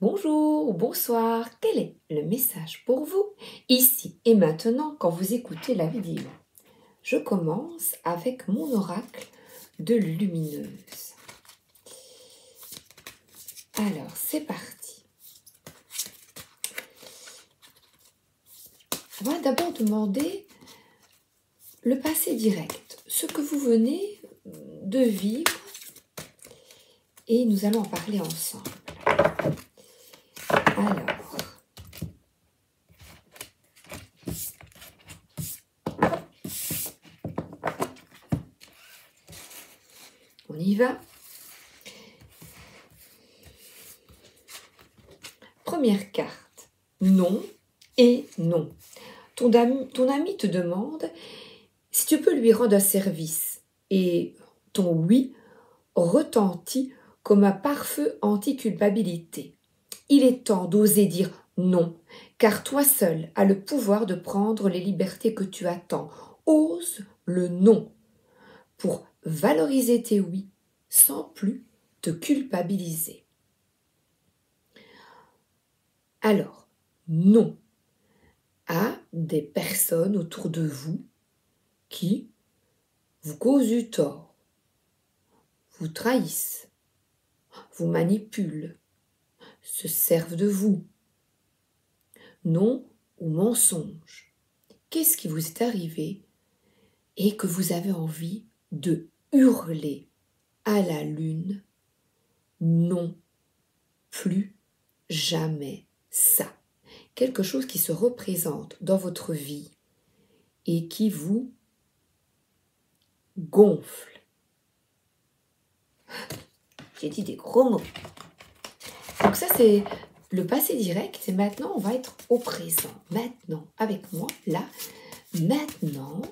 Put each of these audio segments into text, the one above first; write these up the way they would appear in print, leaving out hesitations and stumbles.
Bonjour ou bonsoir, quel est le message pour vous ici et maintenant quand vous écoutez la vidéo? Je commence avec mon oracle de lumineuse. Alors, c'est parti. On va d'abord demander le passé direct, ce que vous venez de vivre, et nous allons en parler ensemble. Alors, on y va. Première carte, non et non. Ton ami te demande si tu peux lui rendre un service et ton oui retentit comme un pare-feu anti-culpabilité. Il est temps d'oser dire non, car toi seul as le pouvoir de prendre les libertés que tu attends. Ose le non pour valoriser tes oui sans plus te culpabiliser. Alors, non à des personnes autour de vous qui vous causent du tort, vous trahissent, vous manipulent, se servent de vous. Non ou mensonge. Qu'est-ce qui vous est arrivé et que vous avez envie de hurler à la lune? Non, plus jamais ça. Quelque chose qui se représente dans votre vie et qui vous gonfle. J'ai dit des gros mots. Donc ça, c'est le passé direct. Et maintenant, on va être au présent. Maintenant, avec moi, là. Maintenant,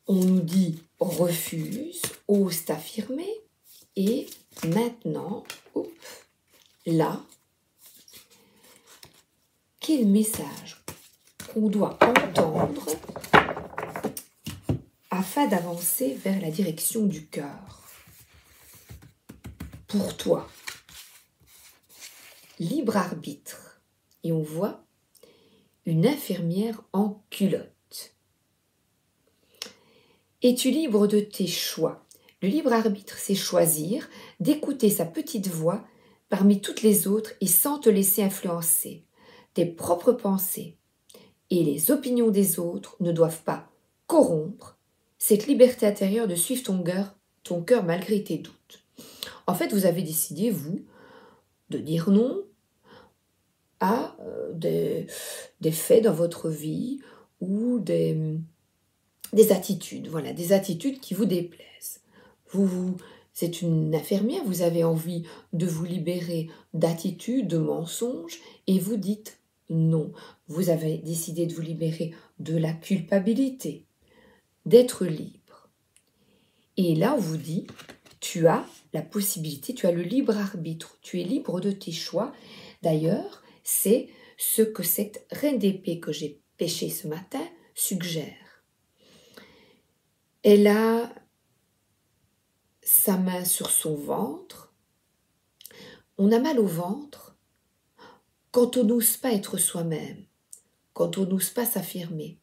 on nous dit refuse, ose t'affirmer. Et maintenant, là, quel message qu'on doit entendre afin d'avancer vers la direction du cœur? Pour toi, libre arbitre. Et on voit une infirmière en culotte. Es-tu libre de tes choix? Le libre arbitre, c'est choisir d'écouter sa petite voix parmi toutes les autres et sans te laisser influencer. Tes propres pensées et les opinions des autres ne doivent pas corrompre cette liberté intérieure de suivre ton cœur malgré tes doutes. En fait, vous avez décidé, vous, de dire non à des faits dans votre vie ou des attitudes, voilà, des attitudes qui vous déplaisent. C'est une infirmière, vous avez envie de vous libérer d'attitudes, de mensonges, et vous dites non. Vous avez décidé de vous libérer de la culpabilité, d'être libre. Et là, on vous dit, tu as la possibilité, tu as le libre arbitre, tu es libre de tes choix. D'ailleurs, c'est ce que cette reine d'épée que j'ai pêchée ce matin suggère. Elle a sa main sur son ventre. On a mal au ventre quand on n'ose pas être soi-même, quand on n'ose pas s'affirmer,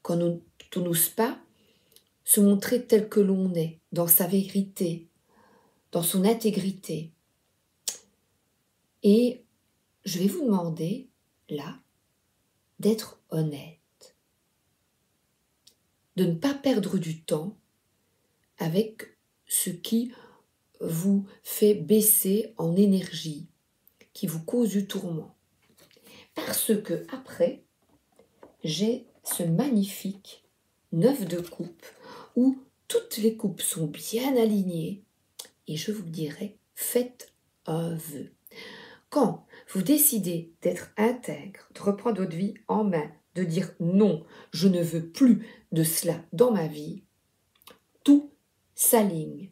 quand on n'ose pas se montrer tel que l'on est, dans sa vérité, dans son intégrité. Et je vais vous demander, là, d'être honnête, de ne pas perdre du temps avec ce qui vous fait baisser en énergie, qui vous cause du tourment. Parce que après, j'ai ce magnifique 9 de coupe où toutes les coupes sont bien alignées et je vous dirais, faites un vœu. Quand vous décidez d'être intègre, de reprendre votre vie en main, de dire non, je ne veux plus de cela dans ma vie, tout s'aligne.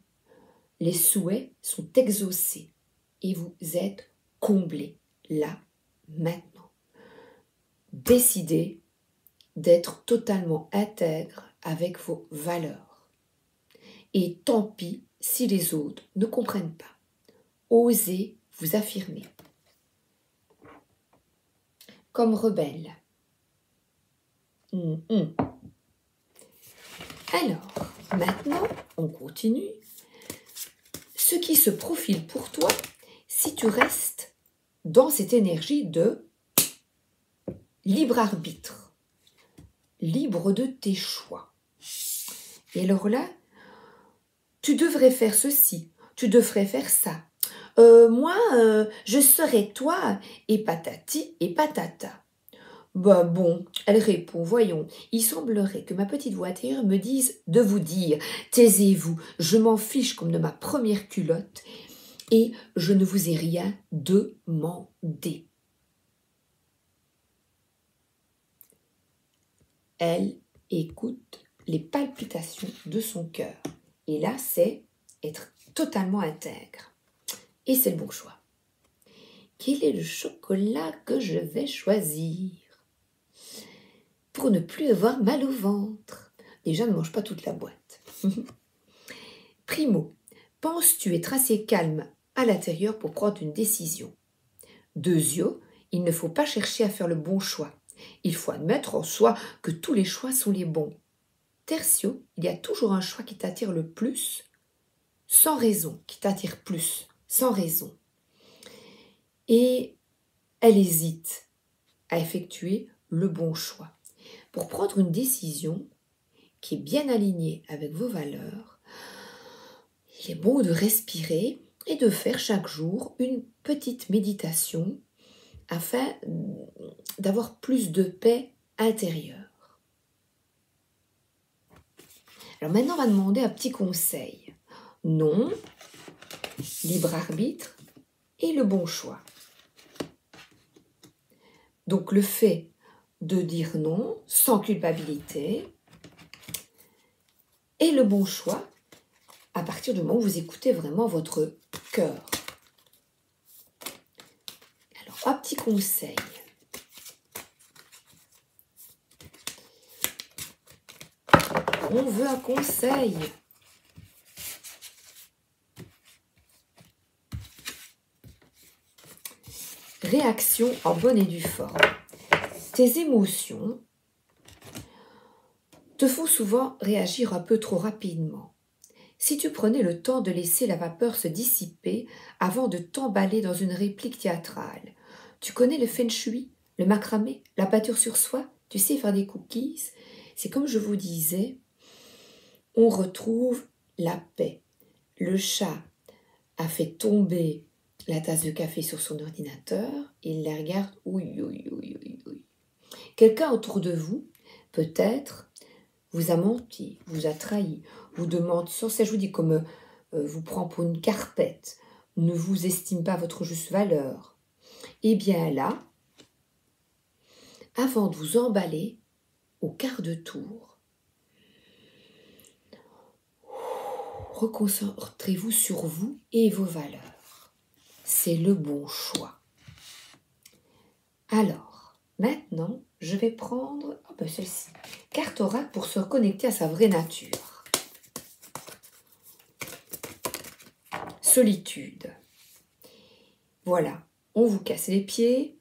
Les souhaits sont exaucés et vous êtes comblés là, maintenant. Décidez d'être totalement intègre avec vos valeurs. Et tant pis si les autres ne comprennent pas. Osez vous affirmer. Comme rebelle. Alors, maintenant, on continue. Ce qui se profile pour toi, si tu restes dans cette énergie de libre arbitre, libre de tes choix. Et alors là, tu devrais faire ceci, tu devrais faire ça. Moi, je serai toi, et patati et patata. Bah bon, elle répond, voyons, il semblerait que ma petite voix intérieure me dise de vous dire, taisez-vous, je m'en fiche comme de ma première culotte, et je ne vous ai rien demandé. Elle écoute les palpitations de son cœur. Et là, c'est être totalement intègre. Et c'est le bon choix. Quel est le chocolat que je vais choisir pour ne plus avoir mal au ventre? Déjà, ne mange pas toute la boîte. Primo, penses-tu être assez calme à l'intérieur pour prendre une décision? Deuxio, il ne faut pas chercher à faire le bon choix. Il faut admettre en soi que tous les choix sont les bons. Tertio, il y a toujours un choix qui t'attire le plus, sans raison, qui t'attire plus, sans raison. Et elle hésite à effectuer le bon choix. Pour prendre une décision qui est bien alignée avec vos valeurs, il est bon de respirer et de faire chaque jour une petite méditation afin d'avoir plus de paix intérieure. Alors maintenant, on va demander un petit conseil. Non, libre arbitre et le bon choix. Donc le fait de dire non sans culpabilité et le bon choix à partir du moment où vous écoutez vraiment votre cœur. Alors, un petit conseil. On veut un conseil. Réaction en bonne et due forme. Tes émotions te font souvent réagir un peu trop rapidement. Si tu prenais le temps de laisser la vapeur se dissiper avant de t'emballer dans une réplique théâtrale. Tu connais le feng shui, le macramé, la peinture sur soie? Tu sais faire des cookies? C'est comme je vous disais, on retrouve la paix. Le chat a fait tomber la tasse de café sur son ordinateur, il la regarde, oui. Quelqu'un autour de vous, peut-être, vous a menti, vous a trahi, vous demande sans cesse, je vous dis, comme vous prend pour une carpette, ne vous estime pas votre juste valeur. Eh bien là, avant de vous emballer, au quart de tour, reconcentrez-vous sur vous et vos valeurs. C'est le bon choix. Alors, maintenant, je vais prendre celle-ci, carte oracle pour se reconnecter à sa vraie nature. Solitude. Voilà, on vous casse les pieds.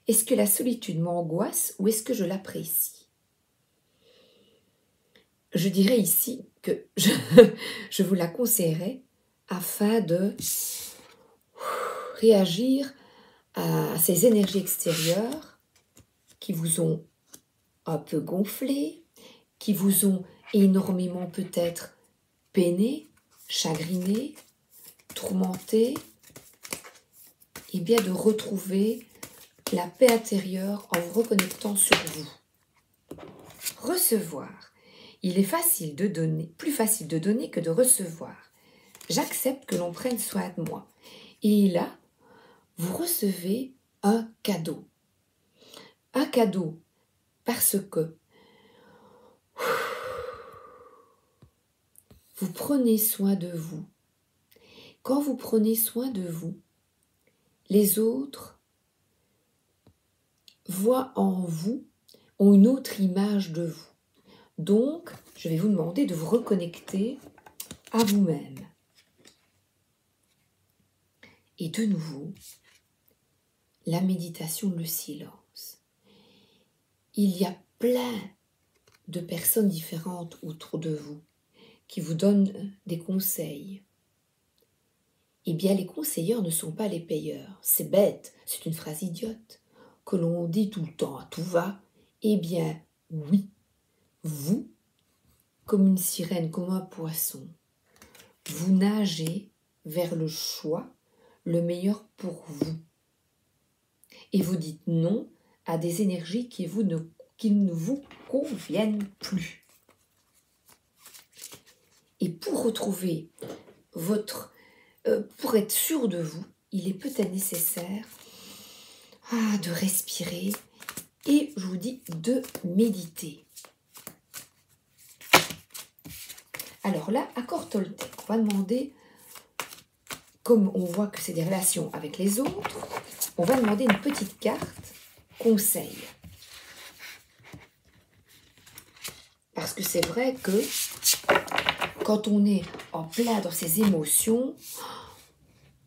Est-ce que la solitude m'angoisse ou est-ce que je l'apprécie? Je dirais ici que je vous la conseillerais afin de réagir à ces énergies extérieures qui vous ont un peu gonflé, qui vous ont énormément peut-être peiné, chagriné, tourmenté, et bien de retrouver la paix intérieure en vous reconnectant sur vous. Recevoir. Il est facile de donner, plus facile de donner que de recevoir. J'accepte que l'on prenne soin de moi. Et là, vous recevez un cadeau. Un cadeau parce que vous prenez soin de vous. Quand vous prenez soin de vous, les autres voient en vous, ont une autre image de vous. Donc, je vais vous demander de vous reconnecter à vous-même. Et de nouveau, la méditation, le silence. Il y a plein de personnes différentes autour de vous qui vous donnent des conseils. Eh bien, les conseilleurs ne sont pas les payeurs. C'est bête, c'est une phrase idiote que l'on dit tout le temps à tout va. Eh bien, oui, vous, comme une sirène, comme un poisson, vous nagez vers le choix, le meilleur pour vous. Et vous dites non à des énergies qui ne vous conviennent plus. Et pour retrouver pour être sûr de vous, il est peut-être nécessaire de respirer et, je vous dis, de méditer. Alors là, accord Toltec, on va demander, comme on voit que c'est des relations avec les autres, on va demander une petite carte conseil. Parce que c'est vrai que quand on est en plein dans ses émotions,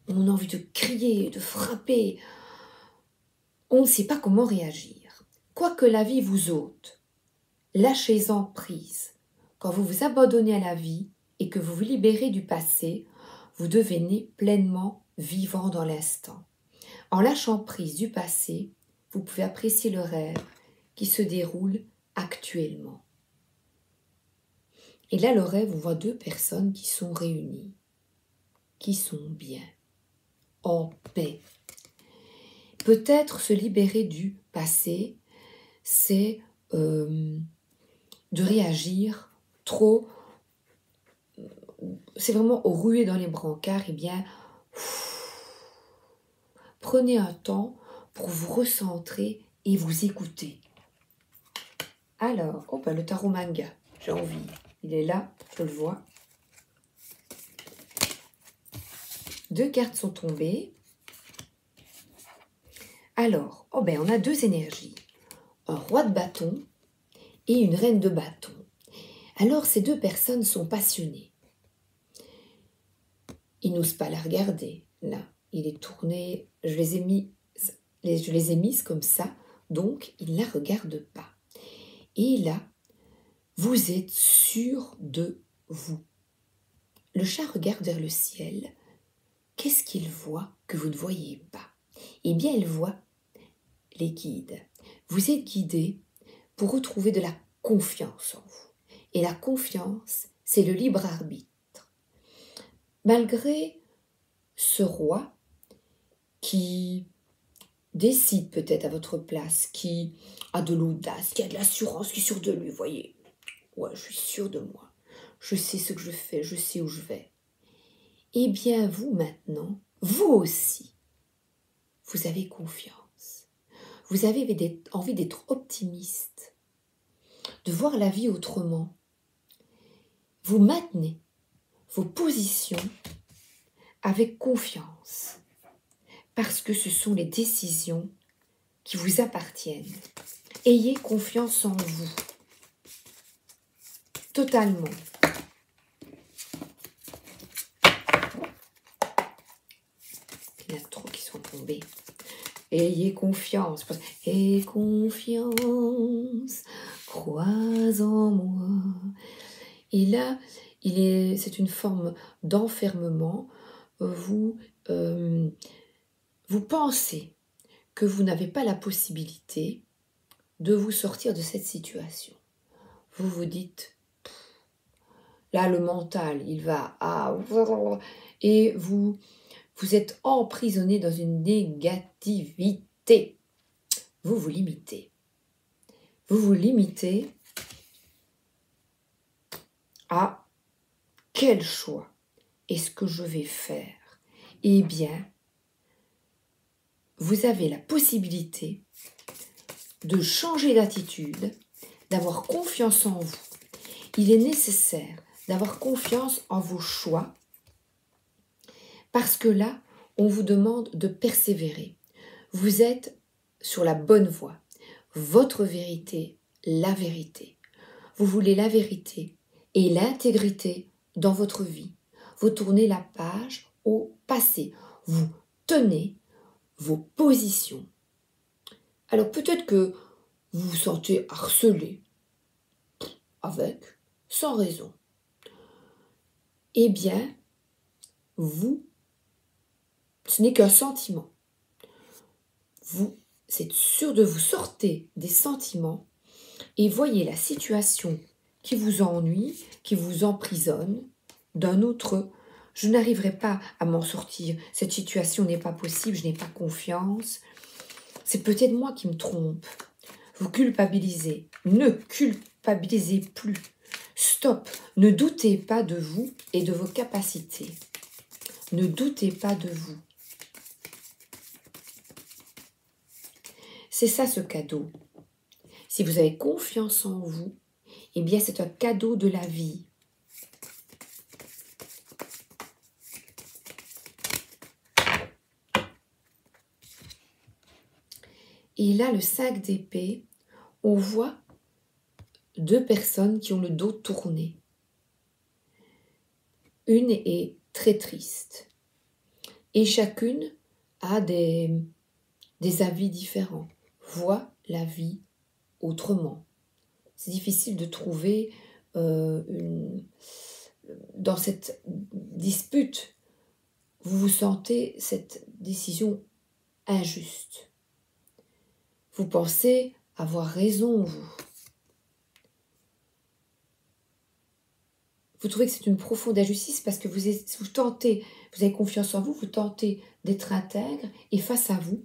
on a envie de crier, de frapper. On ne sait pas comment réagir. Quoi que la vie vous ôte, lâchez-en prise. Quand vous vous abandonnez à la vie et que vous vous libérez du passé, vous devenez pleinement vivant dans l'instant. En lâchant prise du passé, vous pouvez apprécier le rêve qui se déroule actuellement. Et là, le rêve, on voit deux personnes qui sont réunies, qui sont bien, en paix. Peut-être se libérer du passé, c'est de réagir trop, c'est vraiment ruer dans les brancards. Eh bien, prenez un temps pour vous recentrer et vous écouter. Alors, le tarot manga, j'ai envie. Il est là, je le vois. 2 cartes sont tombées. Alors, on a 2 énergies. Un roi de bâton et une reine de bâton. Alors, ces 2 personnes sont passionnées. Ils n'osent pas la regarder. Là, il est tourné, je les ai mises comme ça, donc ils ne la regardent pas. Et là, vous êtes sûr de vous. Le chat regarde vers le ciel. Qu'est-ce qu'il voit que vous ne voyez pas? Eh bien, il voit les guides. Vous êtes guidé pour retrouver de la confiance en vous. Et la confiance, c'est le libre arbitre. Malgré ce roi qui décide peut-être à votre place, qui a de l'audace, qui a de l'assurance, qui est sûr de lui, voyez. Ouais, je suis sûr de moi. Je sais ce que je fais, je sais où je vais. Eh bien, vous maintenant, vous aussi, vous avez confiance. Vous avez envie d'être optimiste, de voir la vie autrement. Vous maintenez vos positions avec confiance, parce que ce sont les décisions qui vous appartiennent. Ayez confiance en vous, totalement. Il y en a trop qui sont tombés. Ayez confiance. Aie confiance, crois en moi. Et là, c'est une forme d'enfermement. Vous pensez que vous n'avez pas la possibilité de vous sortir de cette situation. Vous vous dites, là le mental, il va et vous êtes emprisonné dans une négativité. Vous vous limitez. Vous vous limitez à quel choix est-ce que je vais faire? Eh bien, vous avez la possibilité de changer d'attitude, d'avoir confiance en vous. Il est nécessaire d'avoir confiance en vos choix parce que là, on vous demande de persévérer. Vous êtes sur la bonne voie. Votre vérité, la vérité. Vous voulez la vérité et l'intégrité dans votre vie. Vous tournez la page au passé. Vous tenez vos positions. Alors peut-être que vous vous sentez harcelé, avec, sans raison. Eh bien, ce n'est qu'un sentiment. Vous êtes sûr de vous, sortez des sentiments et voyez la situation qui vous ennuie, qui vous emprisonne, d'un autre. Je n'arriverai pas à m'en sortir, cette situation n'est pas possible, je n'ai pas confiance. C'est peut-être moi qui me trompe. Vous culpabilisez. Ne culpabilisez plus. Stop. Ne doutez pas de vous et de vos capacités. Ne doutez pas de vous. C'est ça ce cadeau. Si vous avez confiance en vous, eh bien c'est un cadeau de la vie. Et là, le 5 d'épée, on voit deux personnes qui ont le dos tourné. Une est très triste. Et chacune a des avis différents, voit la vie autrement. C'est difficile de trouver dans cette dispute, vous vous sentez cette décision injuste. Vous pensez avoir raison, vous. Vous trouvez que c'est une profonde injustice parce que vous tentez, vous avez confiance en vous, vous tentez d'être intègre et face à vous,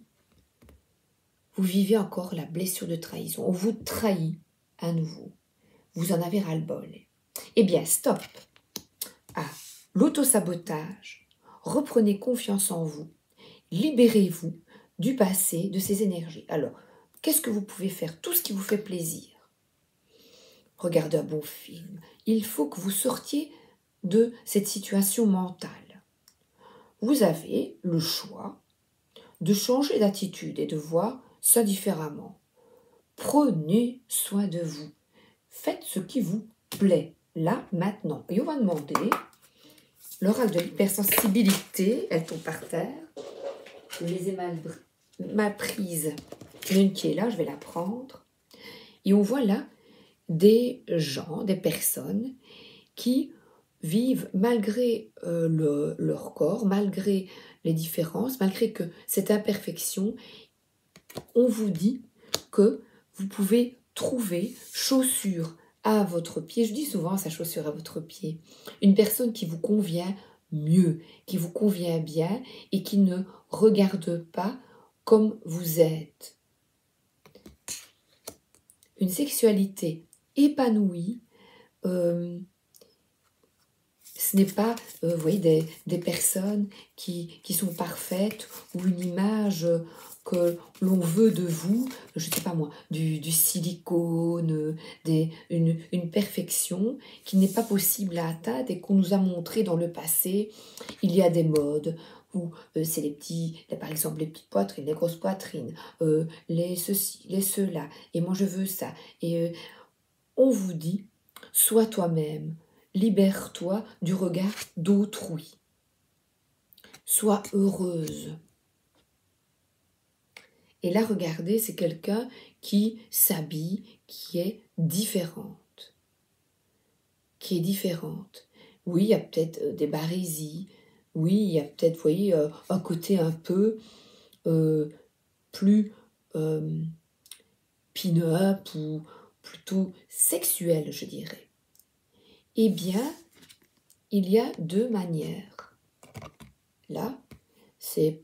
vous vivez encore la blessure de trahison. On vous trahit à nouveau. Vous en avez ras-le-bol. Eh bien, stop à l'autosabotage. Reprenez confiance en vous. Libérez-vous du passé, de ces énergies. Alors, qu'est-ce que vous pouvez faire? Tout ce qui vous fait plaisir. Regardez un bon film. Il faut que vous sortiez de cette situation mentale. Vous avez le choix de changer d'attitude et de voir ça différemment. Prenez soin de vous. Faites ce qui vous plaît, là, maintenant. Et on va demander l'oracle de l'hypersensibilité. Elle tombe par terre. Je les ai mal prises. Une qui est là, je vais la prendre. Et on voit là des gens, des personnes qui vivent malgré leur corps, malgré les différences, malgré que cette imperfection, on vous dit que vous pouvez trouver chaussure à votre pied. Je dis souvent sa chaussure à votre pied. Une personne qui vous convient mieux, qui vous convient bien et qui ne regarde pas comme vous êtes. Une sexualité épanouie, ce n'est pas, vous voyez, des personnes qui sont parfaites ou une image que l'on veut de vous, je ne sais pas moi, du silicone, une perfection qui n'est pas possible à atteindre et qu'on nous a montré dans le passé. Il y a des modes où c'est par exemple les petites poitrines, les grosses poitrines, les ceci, les cela, et moi je veux ça. Et on vous dit, sois toi-même, libère-toi du regard d'autrui. Sois heureuse. Et là, regardez, c'est quelqu'un qui s'habille, qui est différente. Qui est différente. Oui, il y a peut-être des barésies. Oui, il y a peut-être, vous voyez, un côté un peu plus pin-up ou plutôt sexuel, je dirais. Eh bien, il y a deux manières. Là, c'est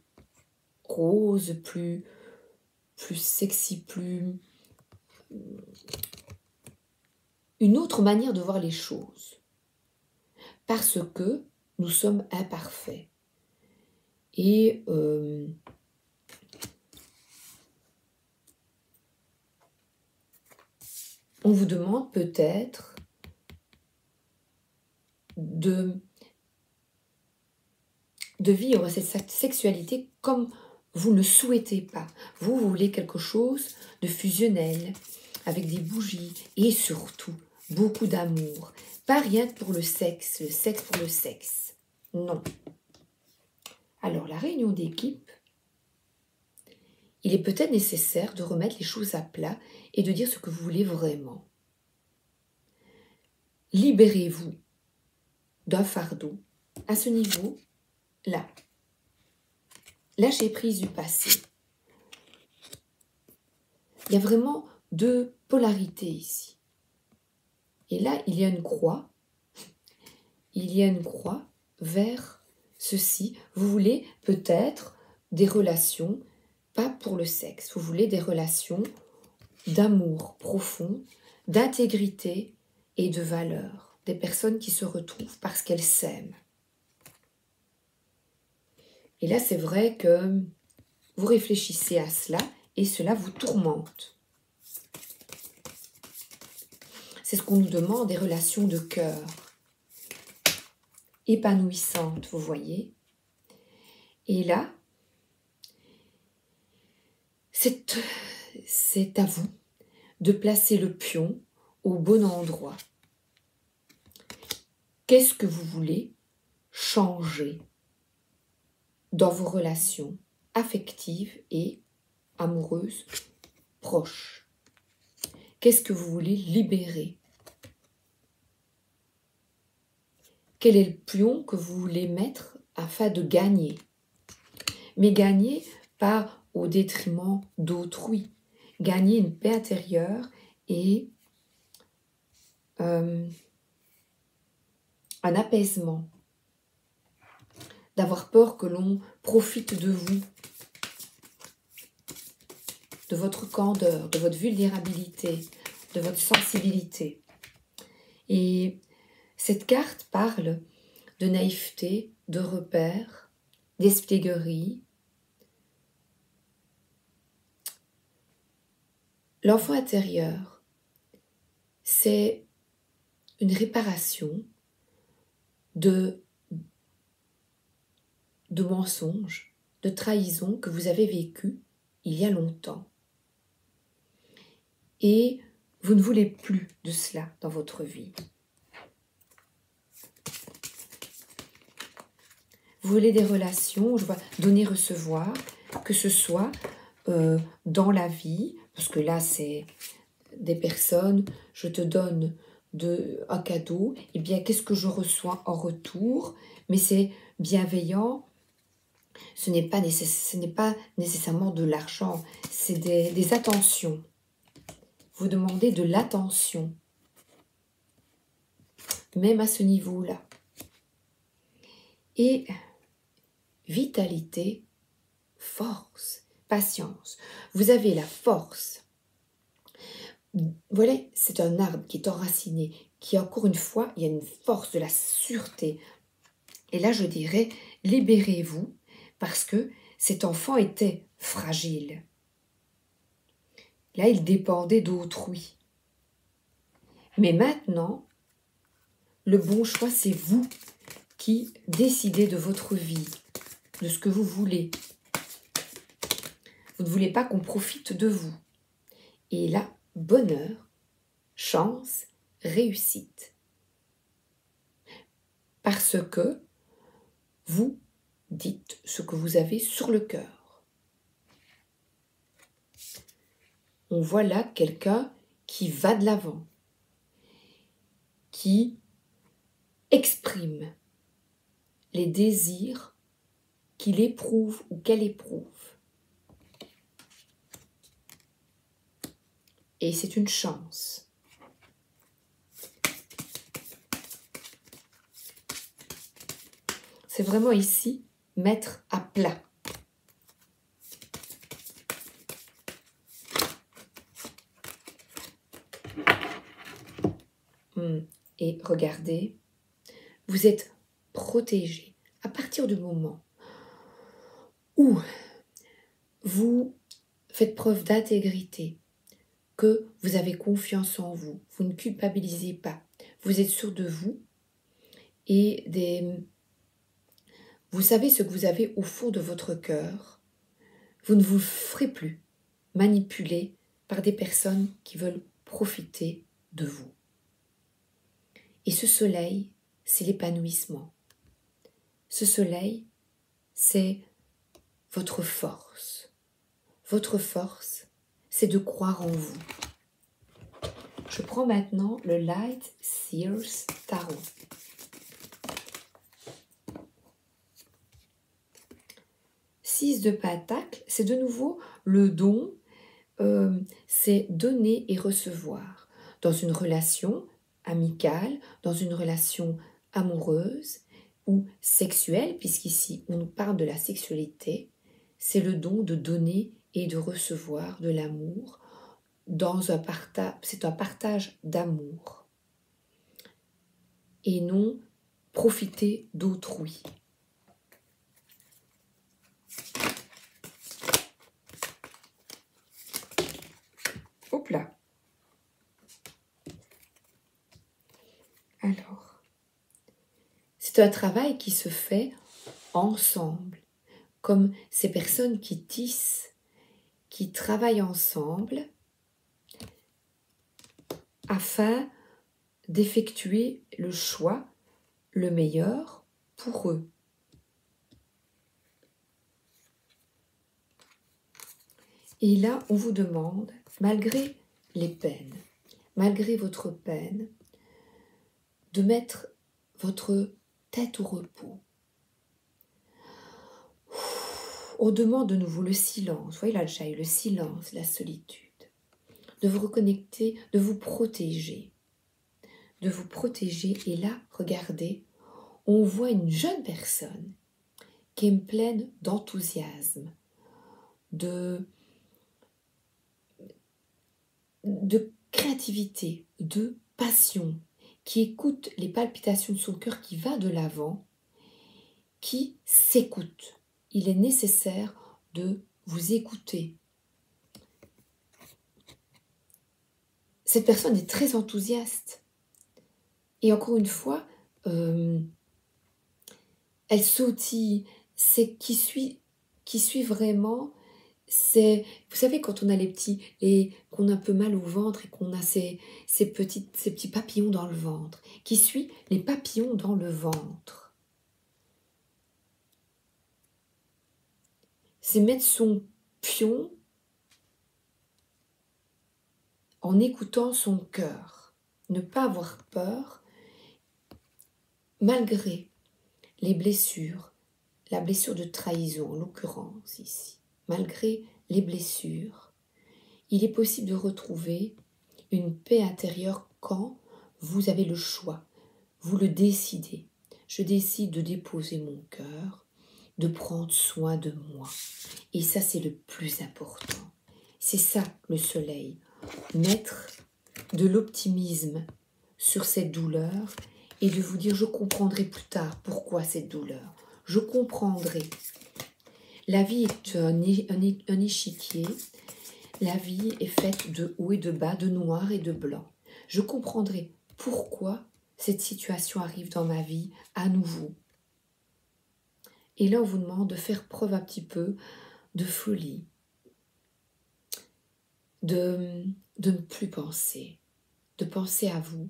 rose, plus sexy, plus... Une autre manière de voir les choses. Parce que nous sommes imparfaits. Et on vous demande peut-être de vivre cette sexualité comme vous ne souhaitez pas. Vous voulez quelque chose de fusionnel, avec des bougies et surtout beaucoup d'amour. Pas rien pour le sexe pour le sexe. Non. Alors la réunion d'équipe, il est peut-être nécessaire de remettre les choses à plat et de dire ce que vous voulez vraiment. Libérez-vous d'un fardeau à ce niveau-là. Lâchez prise du passé. Il y a vraiment deux polarités ici. Et là, il y a une croix. Il y a une croix vers ceci. Vous voulez peut-être des relations, pas pour le sexe. Vous voulez des relations d'amour profond, d'intégrité et de valeur. Des personnes qui se retrouvent parce qu'elles s'aiment. Et là, c'est vrai que vous réfléchissez à cela et cela vous tourmente. C'est ce qu'on nous demande, des relations de cœur, épanouissantes, vous voyez. Et là, c'est à vous de placer le pion au bon endroit. Qu'est-ce que vous voulez changer dans vos relations affectives et amoureuses proches? Qu'est-ce que vous voulez libérer? Quel est le pion que vous voulez mettre afin de gagner? Mais gagner pas au détriment d'autrui. Gagner une paix intérieure et un apaisement. D'avoir peur que l'on profite de vous, de votre candeur, de votre vulnérabilité, de votre sensibilité. Et cette carte parle de naïveté, de repères, d'espièglerie. L'enfant intérieur, c'est une réparation de mensonges, de trahisons que vous avez vécues il y a longtemps. Et vous ne voulez plus de cela dans votre vie. Vous voulez des relations, je vois, donner, recevoir, que ce soit dans la vie, parce que là c'est des personnes, je te donne un cadeau, et bien qu'est-ce que je reçois en retour? Mais c'est bienveillant, ce n'est pas nécessairement de l'argent, c'est des attentions. Vous demandez de l'attention, même à ce niveau-là. Et vitalité, force, patience. Vous avez la force. Voilà, c'est un arbre qui est enraciné, qui encore une fois, il y a une force de la sûreté. Et là, je dirais, libérez-vous, parce que cet enfant était fragile. Là, il dépendait d'autrui. Mais maintenant, le bon choix, c'est vous qui décidez de votre vie, de ce que vous voulez. Vous ne voulez pas qu'on profite de vous. Et là, bonheur, chance, réussite. Parce que vous dites ce que vous avez sur le cœur. On voit là quelqu'un qui va de l'avant, qui exprime les désirs qu'il éprouve ou qu'elle éprouve. Et c'est une chance. C'est vraiment ici mettre à plat. Et regardez, vous êtes protégé à partir du moment où vous faites preuve d'intégrité, que vous avez confiance en vous, vous ne culpabilisez pas, vous êtes sûr de vous et vous savez ce que vous avez au fond de votre cœur. Vous ne vous ferez plus manipuler par des personnes qui veulent profiter de vous. Et ce soleil, c'est l'épanouissement. Ce soleil, c'est votre force. Votre force, c'est de croire en vous. Je prends maintenant le Light Seers Tarot. Six de Pentacle, c'est de nouveau le don, c'est donner et recevoir. Dans une relation amicale, dans une relation amoureuse ou sexuelle, puisqu'ici on nous parle de la sexualité, c'est le don de donner et de recevoir de l'amour. C'est un partage d'amour et non profiter d'autrui. Hop là. Alors, c'est un travail qui se fait ensemble, comme ces personnes qui tissent, qui travaillent ensemble afin d'effectuer le choix le meilleur pour eux. Et là, on vous demande, malgré les peines, malgré votre peine, de mettre votre tête au repos. On demande de nouveau le silence. Vous voyez là déjà eu le silence, la solitude. De vous reconnecter, de vous protéger. De vous protéger. Et là, regardez, on voit une jeune personne qui est pleine d'enthousiasme, de créativité, de passion, qui écoute les palpitations de son cœur, qui va de l'avant, qui s'écoute. Il est nécessaire de vous écouter. Cette personne est très enthousiaste. Et encore une fois, elle sautille. C'est qui suit vraiment. C'est, vous savez, quand on a qu'on a un peu mal au ventre et qu'on a ces petits papillons dans le ventre, qui suit les papillons dans le ventre. C'est mettre son pion en écoutant son cœur. Ne pas avoir peur, malgré les blessures, la blessure de trahison en l'occurrence ici. Malgré les blessures, il est possible de retrouver une paix intérieure quand vous avez le choix, vous le décidez. Je décide de déposer mon cœur, de prendre soin de moi. Et ça, c'est le plus important. C'est ça, le soleil. Mettre de l'optimisme sur cette douleur et de vous dire, je comprendrai plus tard pourquoi cette douleur. Je comprendrai. La vie est un échiquier. La vie est faite de haut et de bas, de noir et de blanc. Je comprendrai pourquoi cette situation arrive dans ma vie à nouveau. Et là, on vous demande de faire preuve un petit peu de folie, de ne plus penser, de penser à vous,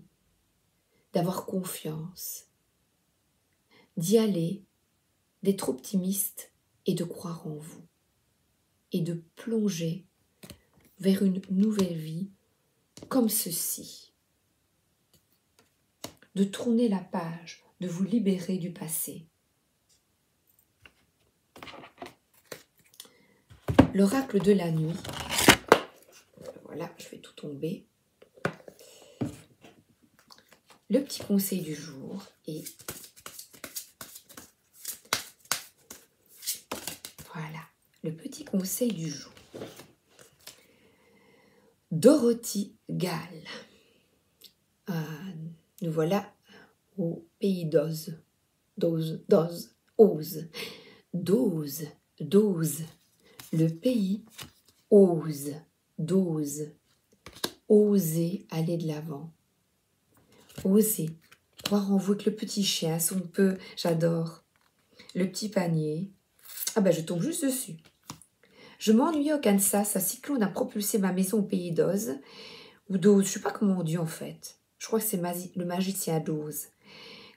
d'avoir confiance, d'y aller, d'être optimiste et de croire en vous, et de plonger vers une nouvelle vie comme ceci, de tourner la page, de vous libérer du passé. L'oracle de la nuit, voilà, je vais tout tomber. Le petit conseil du jour est, voilà, le petit conseil du jour. Dorothy Gall. Nous voilà au pays d'Oz. D'Oz. Le pays ose. D'Oz. Osez aller de l'avant. Osez croire en vous avec le petit chien, son peu, j'adore. Le petit panier. Ah ben je tombe juste dessus. Je m'ennuyais au Kansas, un cyclone a propulsé ma maison au pays d'Oz, ou d'Oz, je ne sais pas comment on dit en fait. Je crois que c'est le magicien d'Oz.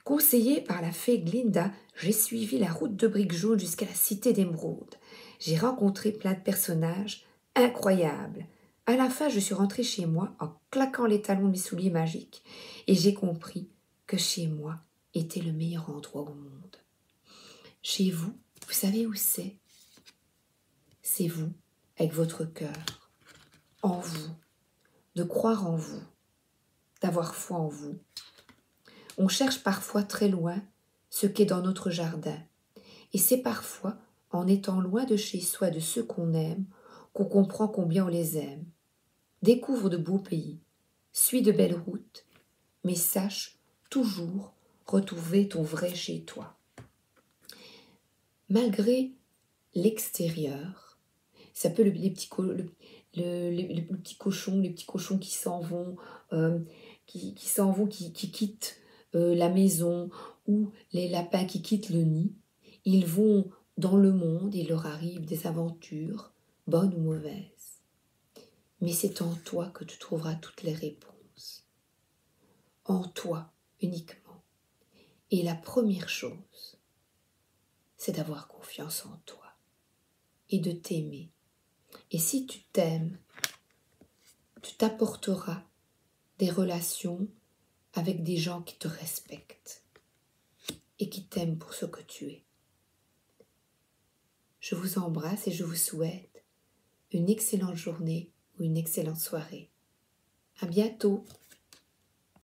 Conseillée par la fée Glinda, j'ai suivi la route de briques jaunes jusqu'à la cité d'Émeraude. J'ai rencontré plein de personnages incroyables. À la fin, je suis rentrée chez moi en claquant les talons de mes souliers magiques et j'ai compris que chez moi était le meilleur endroit au monde. Chez vous, vous savez où c'est? C'est vous, avec votre cœur, en vous, de croire en vous, d'avoir foi en vous. On cherche parfois très loin ce qu'est dans notre jardin. Et c'est parfois en étant loin de chez soi de ceux qu'on aime qu'on comprend combien on les aime. Découvre de beaux pays, suis de belles routes, mais sache toujours retrouver ton vrai chez toi. Malgré l'extérieur, ça peut les petits cochons qui s'en vont, qui quittent la maison, ou les lapins qui quittent le nid. Ils vont dans le monde, il leur arrive des aventures, bonnes ou mauvaises. Mais c'est en toi que tu trouveras toutes les réponses. En toi uniquement. Et la première chose, c'est d'avoir confiance en toi et de t'aimer. Et si tu t'aimes, tu t'apporteras des relations avec des gens qui te respectent et qui t'aiment pour ce que tu es. Je vous embrasse et je vous souhaite une excellente journée ou une excellente soirée. À bientôt!